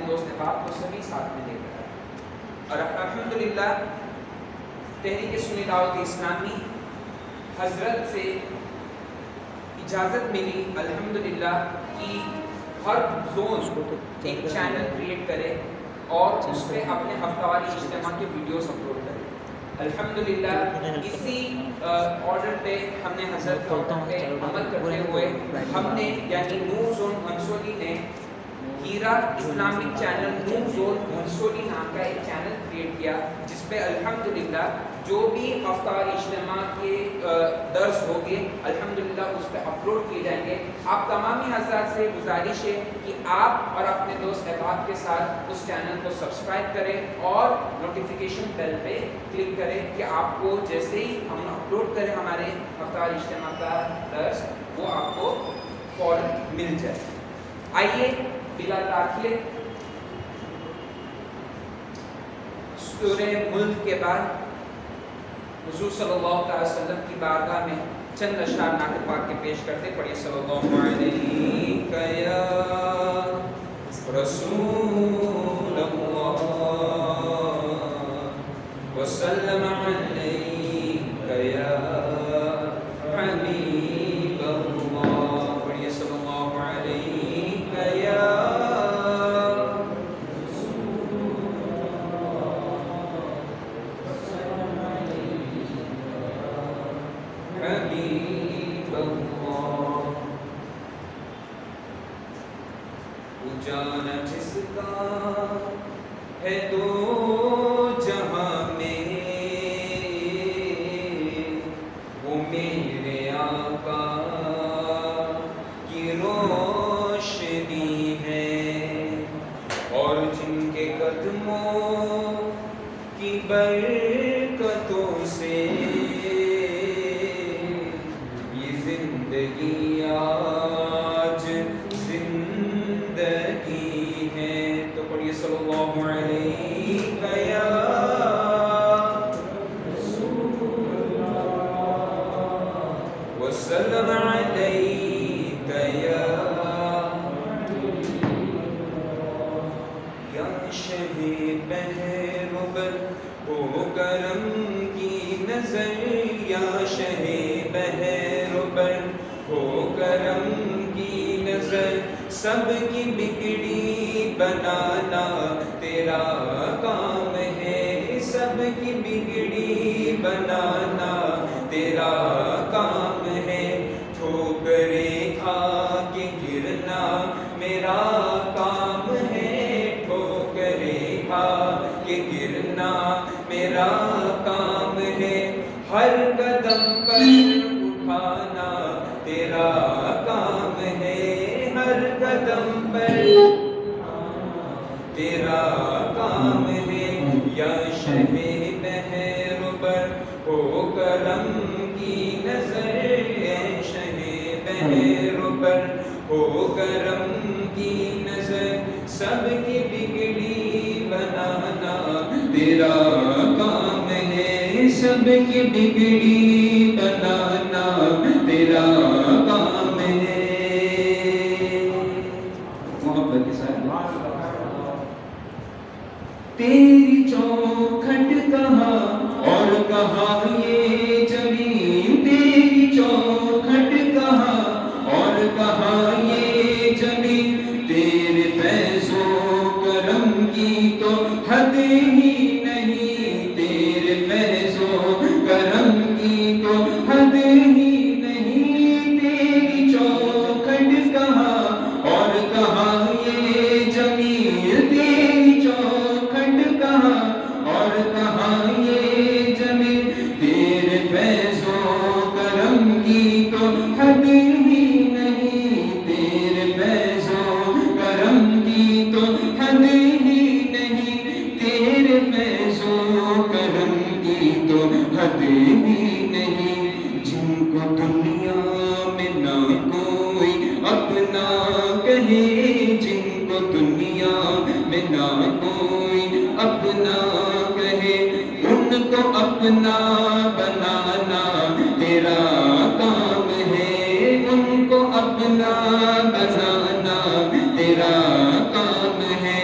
دوست احباب کو سبھی ساتھ میں لے کر آئے. اور الحمدللہ تحریک سنی دعوت اسلامی حضرت سے اجازت ملی الحمدللہ کہ ہر زون ایک چینل کریٹ کرے اور اس پہ اپنے ہفتہ واری اجتماع کے ویڈیوز اپلوڈ کرے. الحمدللہ اسی آرڈر پہ ہم نے حضرت کے آرڈر پہ عمل کرتے ہوئے ہم نے یعنی نور زون منصوری نے ہیرا اسلامک چینل نور زون منصوری نام کا ایک چینل کریٹ کیا جس پہ الحمدللہ جو بھی ہفتہ واری اجتماع کے درس ہوگے الحمدللہ اس پہ اپلوڈ کیے جائیں گے. آپ تمامی حضرات سے گزارش ہے کہ آپ اور اپنے دوست احباب کے ساتھ اس چینل کو سبسکرائب کریں اور نوٹیفیکیشن بیل پہ کلک کریں کہ آپ کو جیسے ہی ہم اپلوڈ کریں ہمارے ہفتہ واری اجتماع کا درس وہ آپ کو فوراً مل جائے. آئیے بلا تاخیر سورہ ملک کے بعد حضور صلی اللہ علیہ وسلم کی بارگاہ میں چند اشعار نعت پاک کے پیش کرتے. پڑھیے صلی اللہ علیہ یا رسول اللہ وسلم علیہ یا حبیب اللہ. پڑھیے صلی اللہ علیہ یا جانا جس کا ہے دو جہاں میں وہ میرے آقا کی روشنی ہے اور جن کے قدموں کی برکتوں سے یہ زندگی آج زندگی ہے. تو پڑھیے صلی اللہ علیہ یا وسلم علیہ یا شہید بہروبر ہو کرم کی نظر یا شہید بہروبر ہو کرم کی نظر سب کی بگڑی بنانا تیرا کام ہے سب کی بگڑی بنانا تیرا کام ہے ٹھوکریں کھا کے گرنا میرا کام ہے ٹھوکریں کھا کے گرنا میرا کام ہے ہر قدم پر اٹھانا تیرا کام ہے ہر قدم پر تیرا کام ہے یا شہید بہروبر ہو کرم کی نظر اے شہید بہروبر ہو کرم کی نظر سب کی بگڑی بنانا تیرا کام ہے سب کی بگڑی بنانا تیرا کام ہے. محبت کے ساتھ تیری چوکھٹ کہاں اور کہاں یہ زمین تیری چوکھٹ کہاں اور کہاں یہ زمین تیرے فیض و کرم کی تو حد ہی نہیں تیرے فیض و کرم کی تو حد ہی نہیں تیری چوکھٹ کہاں اور کہاں یہ زمین تیری چوکھٹ کہاں اور کہاں یہ زمین تیرے فیض و کرم کی تو حد ہی نہیں تیرے فیض و کرم کی تو حد ہی نہیں تیرے فیض و کرم کی تو حد ہی نہیں. جن کو دنیا میں نہ کوئی اپنا کہے جن کو دنیا میں نہ کوئی اپنا کہے ان کو اپنا بنانا تیرا کام ہے ان کو اپنا بنانا تیرا کام ہے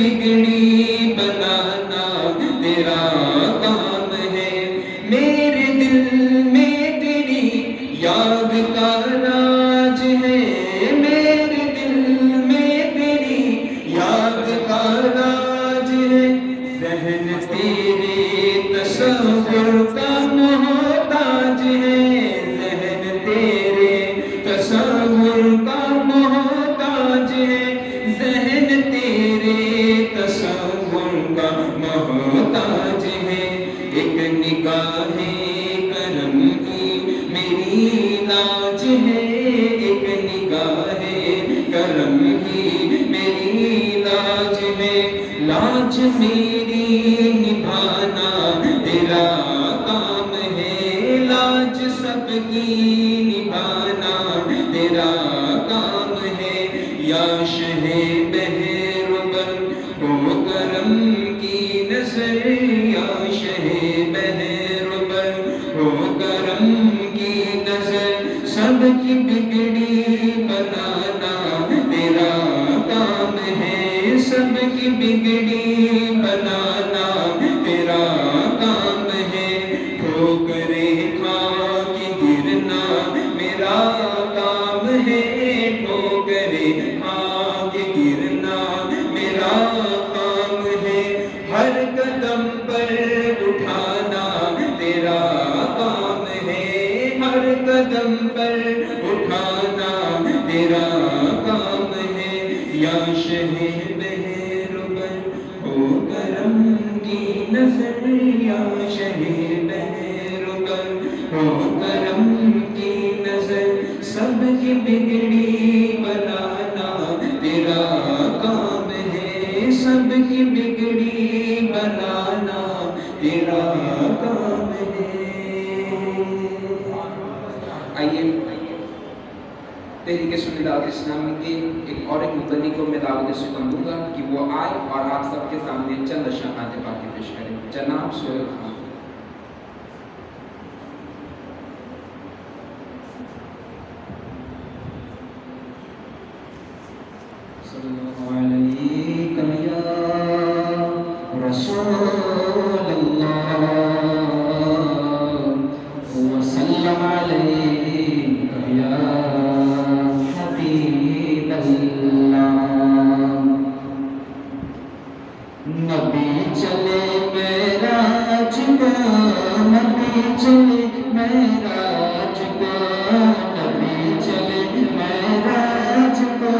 بگڑی بنانا تیرا کام ہے، میرے دل میں تیری یاد کا راج ہے، میرے دل میں تیری یاد کا راج ہے، ذہن تیرے تصور کا محتاج ہے، ذہن تیرے تصور کا محتاج ہے، ذہن تیرے تصور کا محتاج ہے، ایک نگاہ کرم کی میری لاج ہے، ایک نگاہ کرم کی میری لاج ہے، لاج میری نبھانا تیرا کام ہے، لاج سب کی نبھانا تیرا کام ہے، یا شہ بہربر ہو کرم کی نظر، یا شہ بہربر ہو کرم کی نظر، سب کی بگڑی بنانا تیرا کام ہے، سب کی بگڑی بنانا تیرا کام ہے، ٹھوکریں کھا کے گرنا میرا کام ہے، ٹھوکریں کھا کے گرنا میرا کام ہے، ہر قدم پر اٹھانا تیرا کام ہے، ہر قدم پر اٹھانا تیرا کام ہے، یا شہ بہربر ہو کرم کی نظر، یا شہ بہربر ہو کرم کی نظر، سب کی بگڑی بنانا تیرا کام ہے، سب کی بگڑی بنانا تیرا کام ہے۔ آئیے تحریک سنی دعوت اسلامی کے ایک اور ایک متنی کو میں دعوت سکن دوں گا کہ وہ آئے اور آپ سب کے سامنے چند اشعار پاکی پیش کریں۔ جناب سہیل خان۔ صلی اللہ علیہ یا رسول اللہ وسلم علیہ یا حبیب اللہ، نبی چلے معراج کو، نبی چلے معراج کو، نبی چلے معراج کو،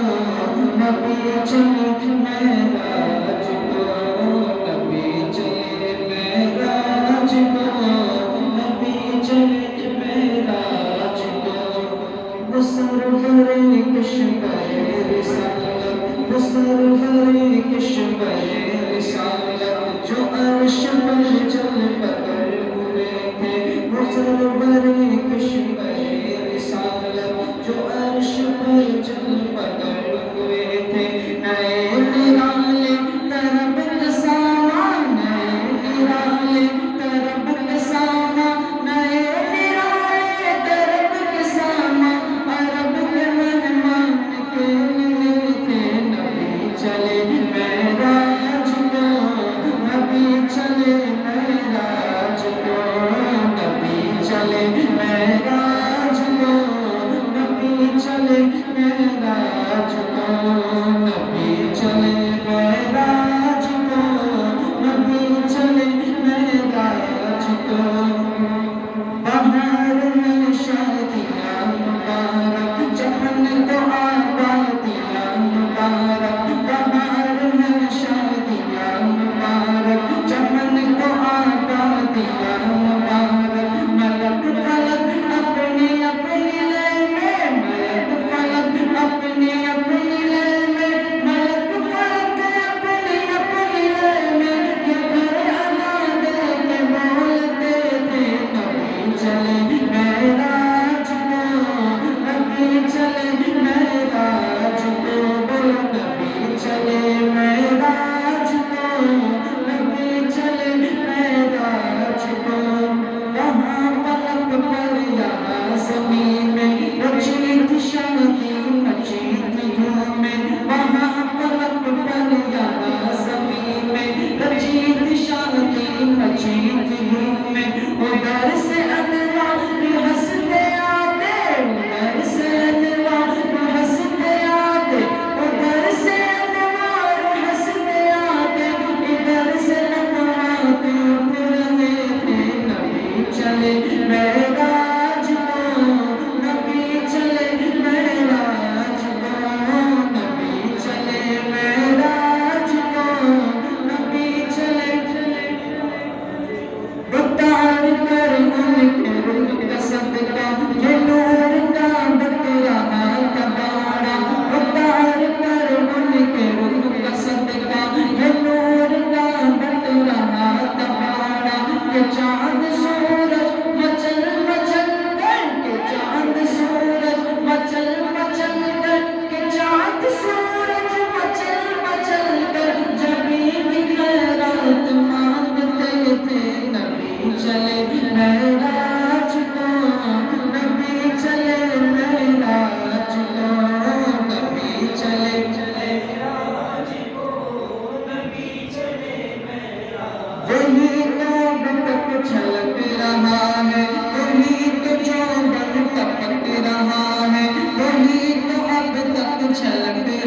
نبی چلے معراج کو، نبی چلے معراج کو، نبی چلے معراج کو، وہ سرور کشور رسالت، وہ سرور کشور رسالت، جو عرش پر چل پکڑ ہوئے تھے، وہ سرور کشور رسالت، جو عرش پر چل پکڑ ہوئے تھے، نئے نرالے طرب ساما، نئے نرالے طرب ساما، نئے نرالے طرب ساما، عرب کے مہمان کے لیے تھے، نبی چلے معراج کو، نبی چلے معراج کو، نبی چلے معراج کو، نبی چلے معراج کو، نبی چلے معراج کو، نبی چلے معراج کو، بہار میں شادیاں مبارک، چمن کو آبادیاں مبارک، بہار میں شادیاں مبارک، چمن کو آبادیاں مبارک، ملک فلک اپنی اپنی لے میں، ملک فلک اپنی اپنی لے میں، ملک فلک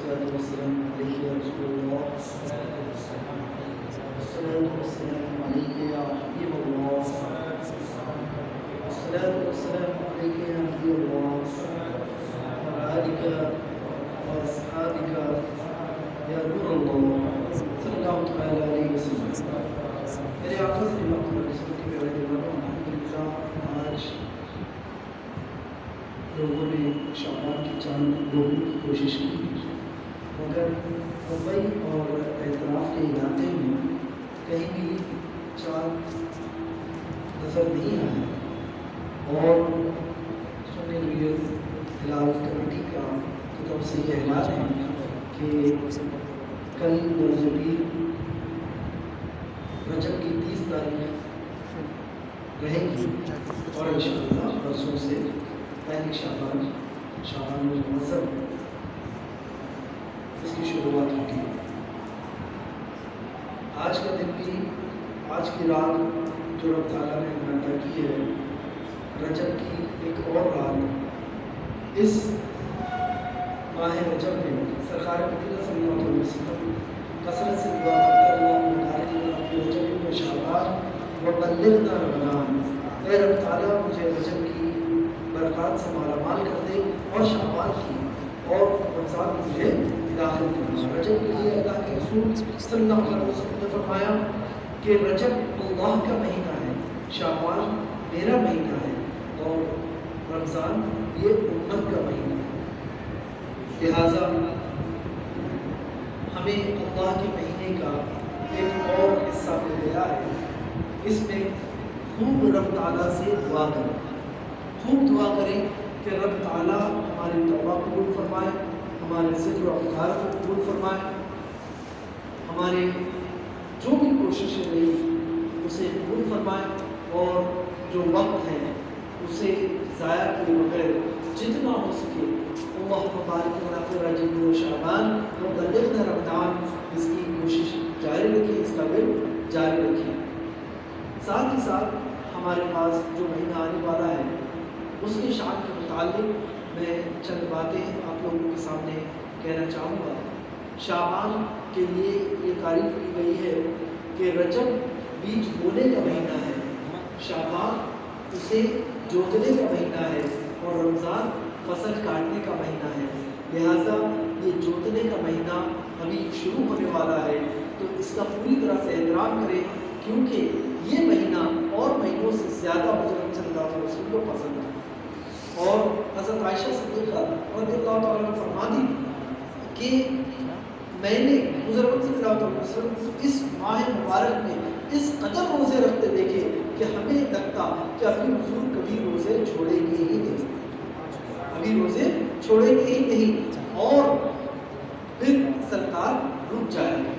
الصلاة والسلام عليك يا رسول الله، الصلاة والسلام عليك يا حبيب الله، الصلاة والسلام عليك يا نبي الله، وعلى آلك وأصحابك يا نور الله صلى الله تعالى عليه وسلم۔ میرے آقا صلی اللہ علیہ وسلم کے پیارے دیوانوں، الحمدللہ آج لوگوں نے شعبان کی چاند ڈھونڈنے کی کوشش کی، مگر ممبئی اور اعتراف کے علاقے میں کہیں بھی چاند نظر نہیں آیا، اور سنی لیڈر ہلال کمیٹی کا طرف سے یہ اعلان ہے کہ کل برزبی رجب کی 30 تاریخ رہے گی، اور انشاءاللہ پرسوں سے پہلی شعبان المعظم اس کی شروعات ہوگی۔ آج کا دن بھی، آج کی رات جو رب تعالیٰ نے ہمیں عطا کی ہے، رجب کی ایک اور رات، اس ماہ رجب میں سرکار مدینہ صلی اللہ علیہ وسلم کثرت سے دعا کرتے اللہم بارک لنا فی رجب و شعبان وبلغنا رمضان، اے رب تعالیٰ مجھے رجب کی برکات سے مالا مال کر دے، اور شعبان کی اور رمضان میں مجھے داخل کرنا۔ رجب کے لیے اللہ کے رسول صلی اللہ علیہ وسلم نے فرمایا کہ رجب اللہ کا مہینہ ہے، شعبان میرا مہینہ ہے، اور رمضان یہ امت کا مہینہ ہے۔ لہٰذا ہمیں اللہ کے مہینے کا ایک اور حصہ مل گیا ہے، اس میں خوب رب تعالیٰ سے دعا کریں، خوب دعا کریں کہ رب تعالیٰ ہماری توبہ قبول فرمائے، ہمارے ذکر و اذکار کو قبول فرمائے، ہمارے جو بھی کوششیں رہی اسے قبول فرمائے، اور جو وقت ہے اسے ضائع کیے بغیر جتنا ہو سکے اللہم بارک لنا فی رجب و شعبان وبلغنا رمضان، اس کی کوشش جاری رکھیں، اس کا ورد جاری رکھیں۔ ساتھ ہی ساتھ ہمارے پاس جو مہینہ آنے والا ہے اس کی شان کے متعلق میں چند باتیں آپ لوگوں کے سامنے کہنا چاہوں گا شعبان کے لیے یہ تعریف کی گئی ہے کہ رجب بیج بونے کا مہینہ ہے، شعبان اسے جوتنے کا مہینہ ہے، اور رمضان فصل کاٹنے کا مہینہ ہے۔ لہٰذا یہ جوتنے کا مہینہ ابھی شروع ہونے والا ہے، تو اس کا پوری طرح سے احترام کریں، کیونکہ یہ مہینہ اور مہینوں سے زیادہ حضرت صلی اللہ علیہ وسلم کو پسند ہے۔ اور حضرت عائشہ صدیقہ رضی اللہ تعالیٰ عنہ فرماتی کہ میں نے حضرت صلی اللہ علیہ وسلم اس ماہ مبارک میں اس قدر روزے رکھتے دیکھے کہ ہمیں لگتا کہ ابھی حضور کبھی روزے چھوڑیں گے ہی نہیں، ابھی روزے چھوڑیں گے ہی نہیں، اور پھر سرکار رک جائے گا،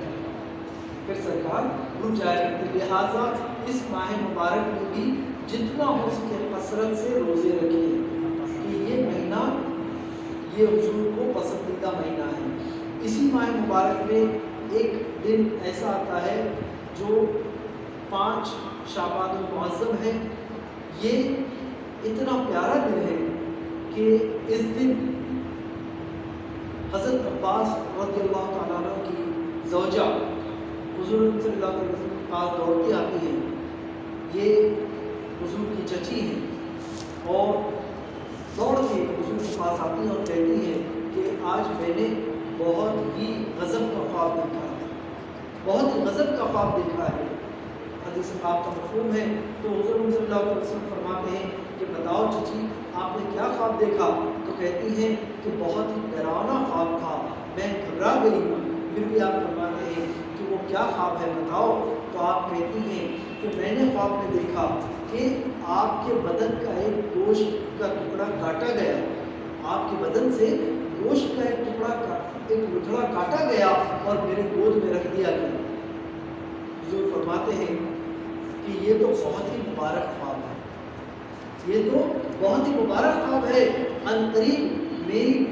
لہٰذا اس ماہ مبارک میں بھی جتنا ہو سکے کثرت سے روزے رکھیے، کہ یہ مہینہ یہ حضور کو پسندیدہ مہینہ ہے۔ اسی ماہ مبارک میں ایک دن ایسا آتا ہے جو 5 شعبان المعظم ہے، یہ اتنا پیارا دن ہے کہ اس دن حضرت عباس رضی اللہ تعالیٰ عنہ کی زوجہ حضور صلی اللہ علیہ وسلم کے پاس دوڑتی آتی ہیں، یہ حضور کی چچی ہیں، اور دوڑ کے حضور کے پاس آتی ہیں اور کہتی ہیں کہ آج میں نے بہت ہی غضب کا خواب دیکھا ہے، بہت ہی غضب کا خواب دیکھا ہے۔ حدیث پاک کا مفہوم ہے، تو حضور صلی اللہ علیہ وسلم فرماتے ہیں کہ بتاؤ چچی آپ نے کیا خواب دیکھا؟ تو کہتی ہیں کہ بہت ہی ڈراؤنا خواب تھا، میں گھبرا گئی ہوں۔ پھر بھی آپ فرماتے ہیں کہ وہ کیا خواب ہے بتاؤ؟ تو آپ کہتی ہیں کہ میں نے خواب میں دیکھا کہ آپ کے بدن کا ایک گوشت کا ٹکڑا کاٹا گیا، آپ کے بدن سے گوشت کا ایک ٹکڑا کاٹا گیا اور میرے گود میں رکھ دیا گیا۔ حضور فرماتے ہیں کہ یہ تو بہت ہی مبارک خواب ہے، یہ تو بہت ہی مبارک خواب ہے، عنقریب میری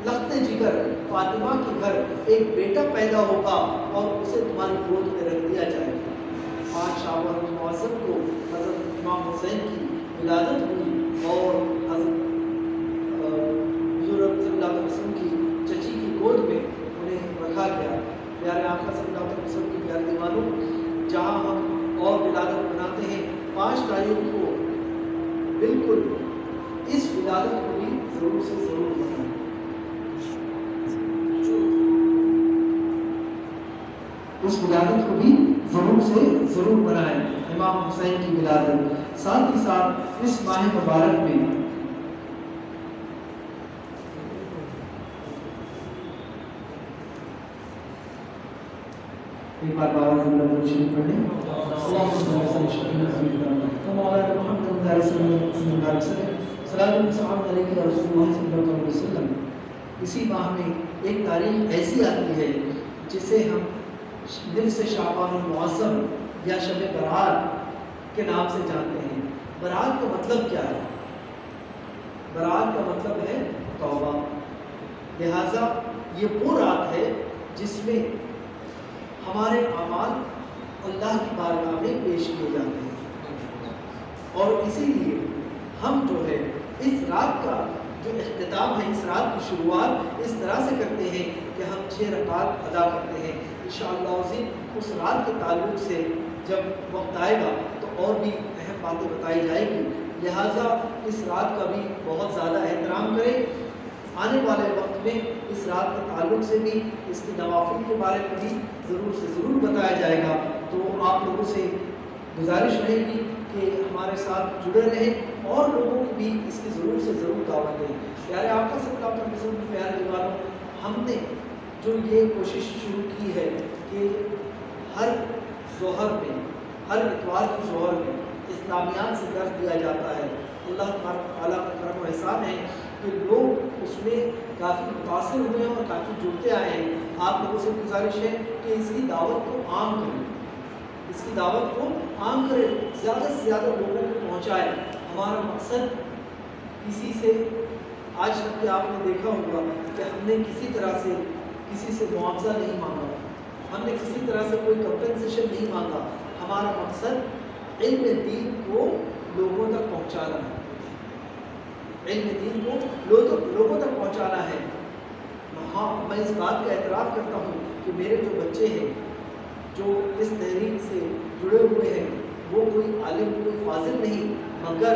لخت جگر فاطمہ کے گھر ایک بیٹا پیدا ہوگا اور اسے تمہاری گود میں رکھ دیا جائے گا۔ 5 شعبان المعظم کو حضرت امام حسین کی ولادت ہوئی اور حضرت حضور صلی اللہ علیہ وسلم کی چچی کی گود میں انہیں رکھا گیا۔ پیارے آقا صلی اللہ علیہ وسلم کی پیارے دیوانوں، جہاں ہم اور ولادت مناتے ہیں 5 تاریخ کو، بالکل اس ولادت کو بھی ضرور سے ضرور منائیں، اس ولادت کو بھی ضرور سے ضرور منائیں، امام حسین کی ولادت۔ ساتھ ہی ساتھ اس ماہ مبارک میں ایک بار بابا زندہ شریف پڑھ لیں، اللہم صلی اللہ علیہ وسلم۔ اسی ماہ میں ایک تاریخ ایسی آتی ہے جسے ہم نصف شعبان المعظم یا شب برات کے نام سے جانتے ہیں۔ برات کا مطلب کیا ہے؟ برات کا مطلب ہے توبہ، لہٰذا یہ وہ رات ہے جس میں ہمارے اعمال اللہ کی بارگاہ میں پیش کیے جاتے ہیں، اور اسی لیے ہم جو ہے اس رات کا جو اختتام ہے، اس رات کی شروعات اس طرح سے کرتے ہیں کہ ہم 6 رکعات ادا کرتے ہیں۔ انشاءاللہ عظیم اس رات کے تعلق سے جب وقت آئے گا تو اور بھی اہم باتیں بتائی جائے گی، لہٰذا اس رات کا بھی بہت زیادہ احترام کریں۔ آنے والے وقت میں اس رات کے تعلق سے بھی، اس کی نوافل کے بارے میں بھی ضرور سے ضرور بتایا جائے گا، تو آپ لوگوں سے گزارش رہے گی کہ ہمارے ساتھ جڑے رہیں اور لوگوں کو بھی اس کی ضرور سے ضرور دعوت دیں۔ پیارے آقا صلی اللہ علیہ وسلم کے پیارے دیوانوں، ہم نے جو یہ کوشش شروع کی ہے کہ ہر ظہر میں، ہر اتوار کی ظہر میں اسلامیات سے درس دیا جاتا ہے، اللہ تعالیٰ کا کرم و احسان ہے کہ لوگ اس میں کافی متاثر ہوئے ہیں اور کافی جڑتے آئے ہیں۔ آپ لوگوں سے گزارش ہے کہ اس کی دعوت کو عام کریں، اس کی دعوت کو عام کریں، زیادہ سے زیادہ لوگوں کو پہنچائیں۔ ہمارا مقصد کسی سے، آج تک کہ آپ نے دیکھا ہوگا کہ ہم نے کسی طرح سے کسی سے معاوضہ نہیں مانگا، ہم نے کسی طرح سے کوئی کمپنسیشن نہیں مانگا۔ ہمارا مقصد علم دین کو لوگوں تک پہنچانا ہے، علم دین کو لوگوں تک پہنچانا ہے۔ ہاں میں اس بات کا اعتراف کرتا ہوں کہ میرے جو بچے ہیں جو اس تحریک سے جڑے ہوئے ہیں وہ کوئی عالم کوئی فاضل نہیں مگر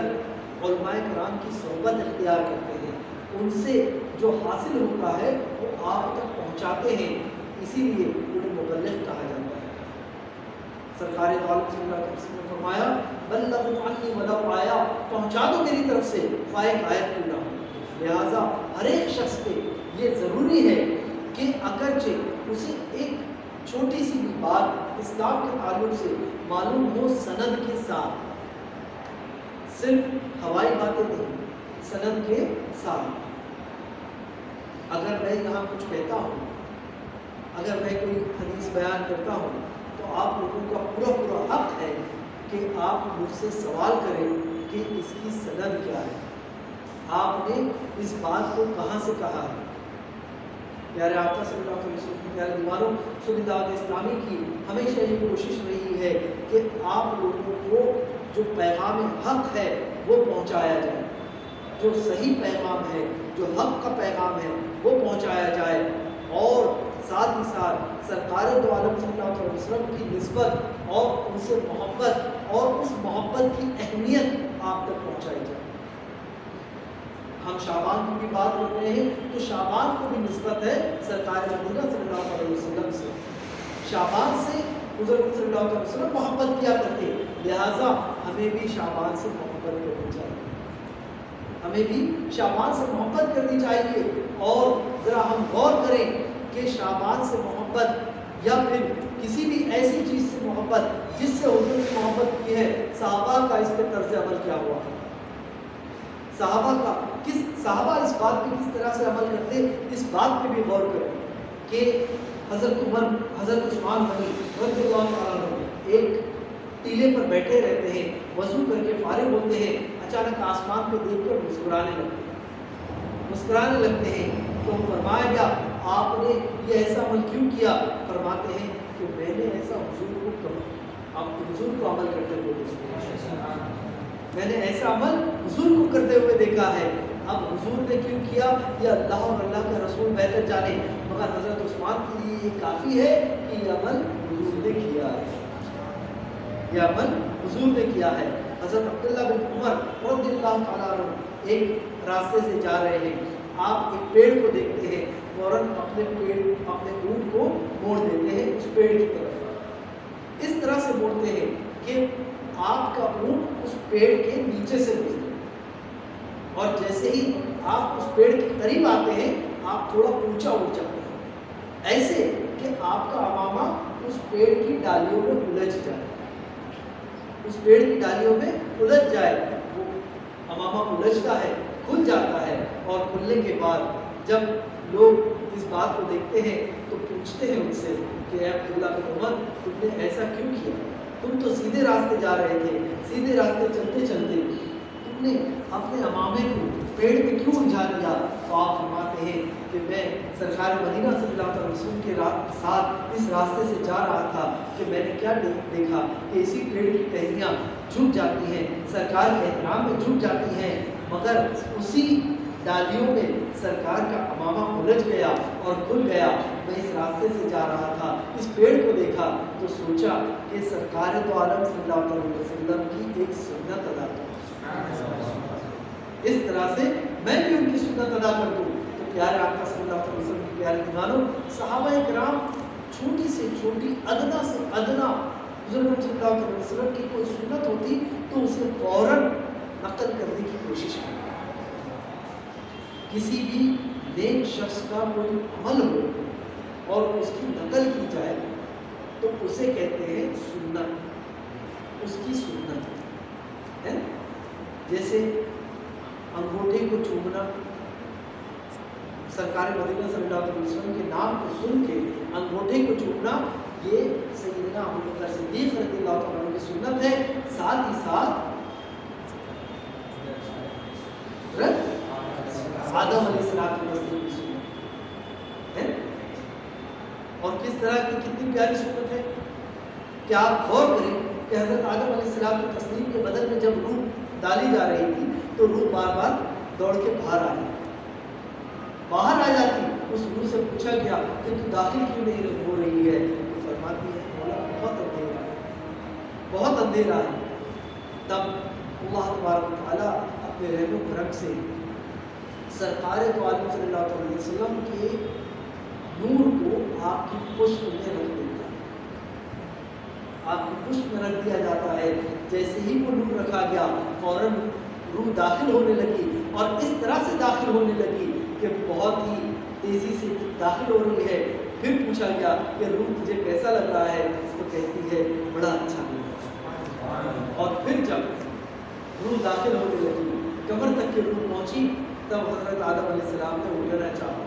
علماء کرام کی صحبت اختیار کرتے ہیں، ان سے جو حاصل ہوتا ہے وہ آپ تک پہنچاتے ہیں، اسی لیے انہیں مبلغ کہا جاتا ہے۔ سرکار دو عالم صلی اللہ علیہ وسلم نے فرمایا بلغوا عنی ولو آیا، پہنچا دو میری طرف سے خواہ ایک آیت کیوں نہ ہو۔ لہٰذا ہر ایک شخص پہ یہ ضروری ہے کہ اگرچہ اسے ایک چھوٹی سی بھی بات اسلام کے تعلق سے معلوم ہو سند کے ساتھ، صرف ہوائی باتیں نہیں، سند کے ساتھ۔ اگر میں یہاں کچھ کہتا ہوں، اگر میں کوئی حدیث بیان کرتا ہوں تو آپ لوگوں کا پورا پورا حق ہے کہ آپ مجھ سے سوال کریں کہ اس کی سند کیا ہے، آپ نے اس بات کو کہاں سے کہا ہے۔ پیارے آقا صلی اللہ علیہ وسلم کے پیارے دیوانوں، سنی دعوت اسلامی کی ہمیشہ یہ کوشش رہی ہے کہ آپ لوگوں کو جو پیغام حق ہے وہ پہنچایا جائے، جو صحیح پیغام ہے، جو حق کا پیغام ہے وہ پہنچایا جائے، اور ساتھ ہی ساتھ سرکار دو عالم صلی اللہ علیہ وسلم کی نسبت اور ان سے محبت اور اس محبت کی اہمیت آپ تک پہنچائی جائے۔ ہم شعبان کی بھی بات کر رہے ہیں تو شعبان کو بھی نسبت ہے سرکار مدینہ صلی اللہ علیہ وسلم سے، شعبان سے حضرت صلی اللہ علیہ وسلم محبت کیا کرتے، لہٰذا ہمیں بھی شعبان سے محبت کرنی چاہیے، ہمیں بھی شعبان سے محبت کرنی چاہیے۔ اور ذرا ہم غور کریں کہ شعبان سے محبت یا پھر کسی بھی ایسی چیز سے محبت جس سے حضور نے محبت کی ہے، صحابہ کا اس پہ طرز عمل کیا ہوا ہے، صحابہ اس بات پہ کس طرح سے عمل کرتے، اس بات پہ بھی غور کریں کہ حضرت عمر، حضرت عثمان غنی رضی اللہ تعالیٰ عنہ ایک ٹیلے پر بیٹھے رہتے ہیں، وضو کر کے فارغ ہوتے ہیں، اچانک آسمان کو دیکھ کر مسکرانے لگتے ہیں تو فرمایا گیا آپ نے یہ ایسا عمل کیوں کیا؟ فرماتے ہیں کہ میں نے ایسا حضور کو عمل کرتے ہوئے دیکھا، میں نے ایسا عمل حضور کو کرتے ہوئے دیکھا ہے۔ اب حضور نے کیوں کیا یہ اللہ اور اللہ کے رسول بہتر جانے، مگر حضرت عثمان کے لیے یہ کافی ہے کہ یہ عمل حضور نے کیا ہے، یہ عمل حضور نے کیا ہے۔ حضرت عبداللہ بن عمر رضی اللہ تعالیٰ عنہ ایک راستے سے جا رہے ہیں، آپ ایک پیڑ کو دیکھتے ہیں، فوراً اپنے اونٹ کو موڑ دیتے ہیں اس پیڑ کی طرف، اس طرح سے موڑتے ہیں کہ آپ کا اونٹ اس پیڑ کے نیچے سے گزرے، اور جیسے ہی آپ اس پیڑ کے قریب آتے ہیں آپ تھوڑا اونچا اٹھ جاتے ہیں، ایسے کہ آپ کا امامہ اس پیڑ کی ڈالیوں میں الجھ جائے، اس پیڑ کی ڈالیوں میں الجھ جائے، وہ امامہ الجھتا ہے، کھل جاتا ہے، اور کھلنے کے بعد جب لوگ اس بات کو دیکھتے ہیں تو پوچھتے ہیں ان سے کہ اے عبداللہ بن عمر تم نے ایسا کیوں کیا؟ تم تو سیدھے راستے جا رہے تھے، سیدھے راستے چلتے چلتے تم نے اپنے امامے کو پیڑ میں کیوں الجھا دیا؟ تو آپ فرماتے ہیں کہ میں سرکار مدینہ صلی اللہ علیہ وسلم کے ساتھ اس راستے سے جا رہا تھا کہ میں نے کیا دیکھا کہ اسی پیڑ کی ٹہنیاں جھک جاتی ہیں، سرکار کے احترام میں جھک جاتی ہیں، مگر اسی ڈالیوں میں سرکار کا امامہ الجھ گیا اور کھل گیا۔ میں اس راستے سے جا رہا تھا، اس پیڑ کو دیکھا تو سوچا کہ سرکار دو عالم صلی اللہ علیہ وسلم کی ایک سنت ادا کروں، اس طرح سے میں بھی ان کی سنت ادا کر دوں۔ تو پیارے آقا صلی اللہ علیہ وسلم کے پیارے دیوانوں، صحابہ کرام چھوٹی سے چھوٹی ادنا سے ادنا حضور صلی اللہ علیہ وسلم کی کوئی سنت ہوتی تو اسے فوراً نقل کرنے کی کوشش کرتے، کسی بھی نیک شخص کا کوئی عمل ہو اور اس کی نقل کی جائے تو اسے کہتے ہیں سنت، اس کی سنت ہے۔ جیسے انگوٹھے کو چومنا، سرکار مدینہ صلی اللہ علیہ وسلم کے نام کو سن کے انگوٹھے کو چومنا، یہ سیدنا ابوبکر صدیق رضی اللہ تعالیٰ عنہ کی سنت ہے۔ ساتھ ہی ساتھ آدم علیہ السلام کی سنت ہے، اور کس طرح کی کتنی پیاری سنت ہے کہ آپ غور کریں کہ حضرت آدم علیہ السلام کی تسلیم کے بدن میں جب روح ڈالی جا رہی تھی تو روح بار بار دوڑ کے باہر آ جاتی، اس روح سے پوچھا گیا کہ تو داخل کیوں نہیں ہو رہی ہے؟ تو فرماتی ہے مولا بہت اندھیرا ہے، بہت اندھیرا ہے۔ تب اللہ تبارک و تعالیٰ اپنے رحم و کرم سے سرکار تو عالم صلی اللہ علیہ وسلم کے نور کو آپ کی پشت میں رکھ دیتا ہے، آپ کی پشت میں رکھ دیا جاتا ہے۔ جیسے ہی وہ نور رکھا گیا فوراً روح داخل ہونے لگی، اور اس طرح سے داخل ہونے لگی کہ بہت ہی تیزی سے داخل ہو رہی ہے۔ پھر پوچھا گیا کہ روح تجھے کیسا لگ رہا ہے؟ وہ کہتی ہے بڑا اچھا لگ رہا ہے۔ اور پھر جب روح داخل ہونے لگی، کمر تک کی روح پہنچی، تب حضرت آدم علیہ السلام نے اٹھنا چاہا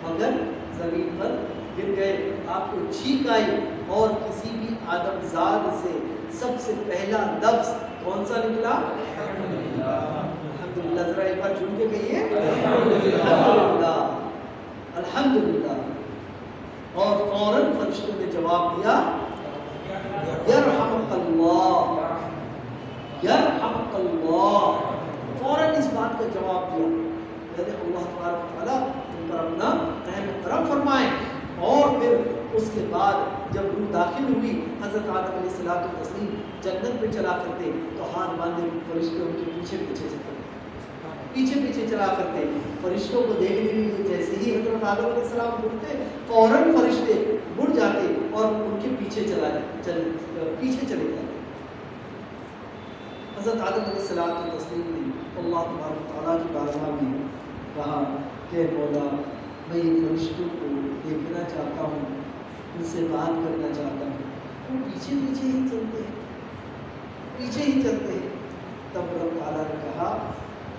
مگر زمین پر گر گئے۔ آپ کو چھینک آئی اور کسی بھی آدم زاد سے سب سے پہلا لفظ کون سا نکلا؟ الحمدللہ۔ ذرا ایک بار جھوم کے کہیے الحمدللہ، الحمدللہ۔ اور فوراً فرشتوں نے جواب دیا یرحمک اللہ، یرحمک اللہ۔ فوراً اس بات کا جواب دیا، یعنی اللہ تبارک و تعالیٰ تم پر اپنا رحم و کرم فرمائے۔ اور پھر اس کے بعد جب روح داخل ہوئی، حضرت آدم علیہ الصلوۃ والتسلیم جنت میں چلا کرتے تو ہاتھ باندھے فرشتے ان کے پیچھے پیچھے چلتے، پیچھے پیچھے چلا کرتے۔ فرشتوں کو دیکھنے کے لیے جیسے ہی حضرت آدم علیہ السلام مڑتے، فوراً فرشتے مڑ جاتے اور ان کے پیچھے چلے جاتے۔ حضرت آدم علیہ الصلوۃ والتسلیم نے اللہ تبارک و تعالیٰ کی بارگاہ میں کہا کہ مولا میں یہ فرشتوں کو دیکھنا چاہتا ہوں، ان سے بات کرنا چاہتا ہوں۔ وہ پیچھے پیچھے ہی چلتے ہیں، پیچھے ہی چلتے ہیں۔ تب رب تعالیٰ نے کہا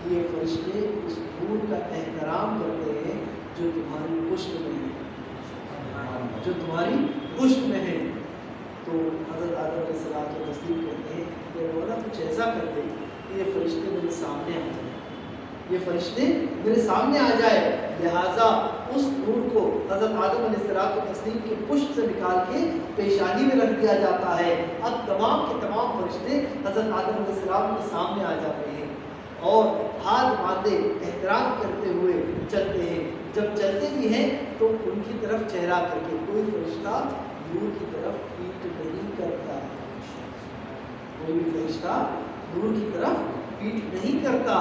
کہ یہ فرشتے اس نور کا احترام کرتے ہیں جو تمہاری پشت میں ہے، جو تمہاری پشت میں ہے۔ تو حضرت آدم علیہ السلام کو تسلیم کرتے ہیں کہ مولا کچھ ایسا کر دے کہ یہ فرشتے میرے سامنے آ جائیں، یہ فرشتے میرے سامنے آ جائے۔ لہٰذا اس نور کو حضرت آدم علیہ السلام کو تسلیم کے پشت سے نکال کے پیشانی میں رکھ دیا جاتا ہے۔ اب تمام کے تمام فرشتے حضرت آدم علیہ السلام کے سامنے آ جاتے ہیں اور ہاتھ باندھے احترام کرتے ہوئے چلتے ہیں۔ جب چلتے بھی ہیں تو ان کی طرف چہرہ کر کے، کوئی فرشتہ نور کی طرف پیٹ نہیں کرتا، کوئی بھی فرشتہ نور کی طرف پیٹ نہیں کرتا۔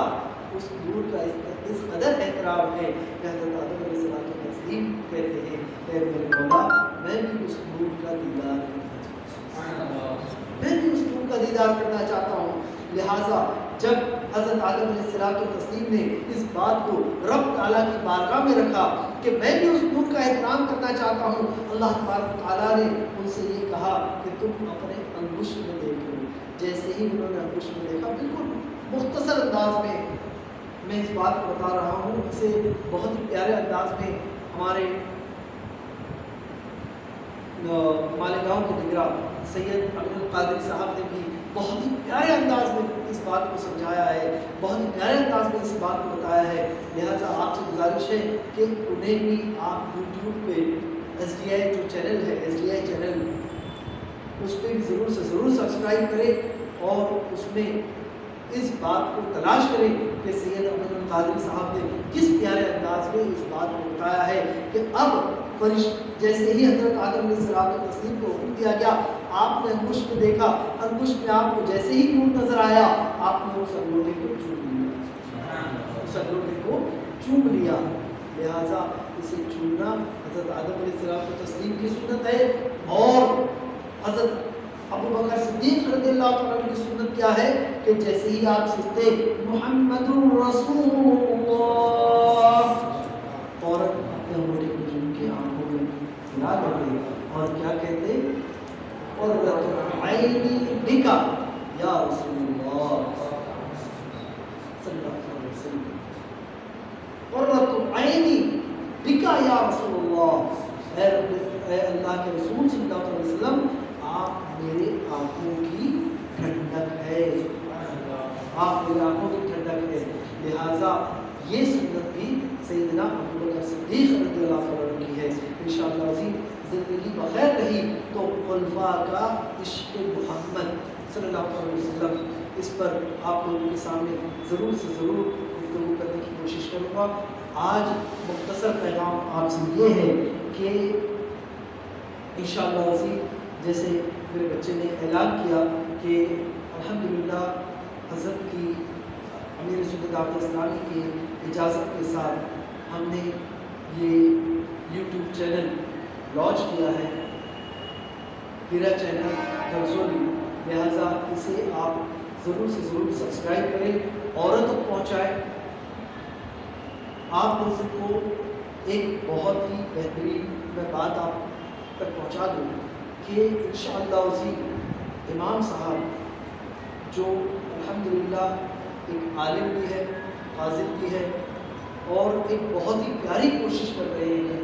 اس نور کا اس قدر احترام ہے کہ حضرت آدم علیہ السلام کو تسلیم کہتے ہیں کہ میرے مولا میں بھی اس نور کا دیدار کرنا چاہتا ہوں، میں بھی اس نور کا دیدار کرنا چاہتا ہوں۔ لہٰذا جب حضرت آدم علیہ السلام کو تسلیم نے اس بات کو رب تعالیٰ کی بارگاہ میں رکھا کہ میں بھی اس نور کا احترام کرنا چاہتا ہوں، اللہ تبارک و تعالیٰ نے ان سے یہ کہا کہ تم اپنے انگشت میں دیکھ لو۔ جیسے ہی انہوں نے انگشت میں دیکھا، بالکل مختصر انداز میں اس بات کو بتا رہا ہوں، اسے بہت ہی پیارے انداز میں ہمارے مالیگاؤں کے نگراں سید عبد القادر صاحب نے بھی بہت ہی پیارے انداز میں اس بات کو سمجھایا ہے، بہت ہی پیارے انداز میں اس بات کو بتایا ہے۔ لہٰذا آپ سے گزارش ہے کہ انہیں بھی آپ یوٹیوب پہ SDI جو چینل ہے، SDI چینل، اس پہ بھی ضرور سے ضرور سبسکرائب کریں اور اس میں اس بات کو تلاش کریں کہ سید عبد القادر صاحب نے کس پیارے انداز میں اس بات کو بتایا ہے کہ اب جیسے ہی حضرت آدم علیہ السلام کو تسلیم کو حکم دیا گیا، آپ نے انگشت میں دیکھا، انگشت میں آپ کو جیسے ہی نور نظر آیا، آپ نے اس انگوٹھے کو چوم لیا، اس انگوٹھے کو چوم لیا۔ لہٰذا اسے چومنا حضرت آدم علیہ السلام کو تسلیم کی سنت ہے، اور حضرت ابو بکر صدیق رضی اللہ عنہ کی سنت کیا ہے کہ جیسے ہی آپ سنتے محمد رسول اللہ، فوراً اپنے انگوٹھے کو چوم کے آنکھوں میں ملا کرتے اور کیا کہتے، قرۃ عینی بک یا رسول اللہ صلی اللہ علیہ وسلم، قرۃ عینی بک یا رسول اللہ، اے اللہ کے رسول صلی اللہ علیہ وسلم، آپ میرے آنکھوں کی ٹھنڈک ہے، آپ میرے آنکھوں کی ٹھنڈک ہے۔ لہٰذا یہ سنت بھی سیدنا ابو بکر صدیق رضی اللہ عنہ کی ہے۔ انشاءاللہ عزیز زندگی بخیر رہی تو خلفاء کا عشق محمد صلی اللہ علیہ وسلم، اس پر آپ لوگوں کے سامنے ضرور سے ضرور گفتگو کرنے کی کوشش کروں گا۔ آج مختصر پیغام آپ سے یہ ہے کہ انشاءاللہ عزیز جیسے میرے بچے نے اعلان کیا کہ الحمدللہ حضرت کی امیر سنت دعوت اسلامی کی اجازت کے ساتھ ہم نے یہ یوٹیوب چینل لانچ کیا ہے، ہیرا چینل کنسولی، لہٰذا اسے آپ ضرور سے ضرور سبسکرائب کریں، اوروں تک پہنچائیں۔ آپ لوگوں کو ایک بہت ہی بہترین میں بات آپ تک پہنچا دوں کہ انشاءاللہ عزیز امام صاحب جو الحمدللہ ایک عالم بھی ہے، فاضل بھی ہے، اور ایک بہت ہی پیاری کوشش کر رہے ہیں